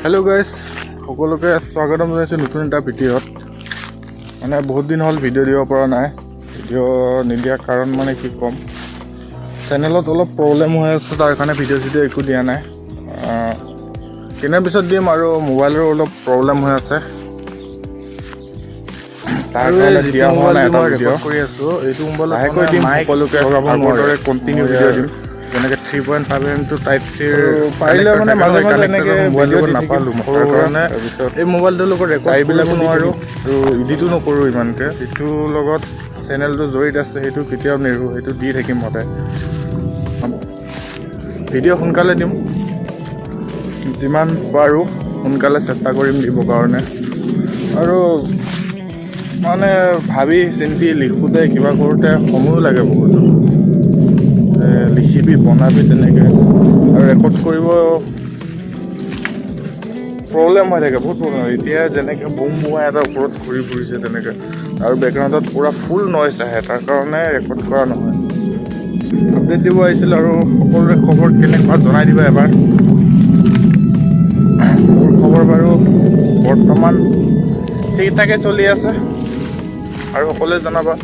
Hello' guys, সকলোকে স্বাগতম জনাইছোঁ নতুন এটা ভিডিঅ'ত। মানে বহুত দিন হ'ল ভিডিঅ' দিব পৰা নাই। ভিডিঅ' নিদিয়াৰ কাৰণ মানে কি ক'ম, চেনেলত অলপ প্ৰব্লেম হৈ আছে, তাৰ কাৰণে ভিডিঅ' একো দিয়া নাই। কিনাৰ পিছত দিম, আৰু মোবাইলৰ অলপ প্ৰব্লেম হৈ আছে, তাৰ কাৰণে দিয়া হোৱা নাই এটা ভিডিঅ' কৰি আছোঁ। এইটো মোবাইলত লাহেকৈ দিম, সকলোকে আগৰ দৰে কণ্টিনিউ ভিডিঅ' দিম। যেনেকৈ 3.5 mm টাইপ চিৰ পাৰিলে মানে মাজে মাজে এনেকৈ মোবাইলৰ লগত নাপালোঁ, তাৰ কাৰণে এই মোবাইলটোৰ লগত ৰেকৰ্ডবিলাকো নোৱাৰোঁ আৰু এডিটো নকৰোঁ ইমানকৈ। যিটোৰ লগত চেনেলটো জড়িত আছে সেইটো কেতিয়াও নেৰোঁ, সেইটো দি থাকিম সদায়। ভিডিঅ' সোনকালে দিম, যিমান পাৰোঁ সোনকালে চেষ্টা কৰিম দিবৰ কাৰণে। আৰু মানে ভাবি চিন্তি লিখোঁতে কিবা কৰোঁতে সময়ো লাগে বহুত, লিখিবি বনাবি তেনেকৈ, আৰু ৰেকৰ্ড কৰিব প্ৰব্লেম হৈ থাকে, বহুত প্ৰব্লেম। এতিয়া যেনেকৈ বুম বোমা এটা ওপৰত ঘূৰি ফুৰিছে তেনেকৈ, আৰু বেকগ্ৰাউণ্ডত পূৰা ফুল নইজ আহে, তাৰ কাৰণে ৰেকৰ্ড কৰা নহয়। আপডেট দিব আহিছিল, আৰু সকলোৰে খবৰ কেনেকুৱা জনাই দিবা এবাৰ। মোৰ খবৰ বাৰু বৰ্তমান ঠিক ঠাকে চলি আছে, আৰু সকলোৱে জনাবা।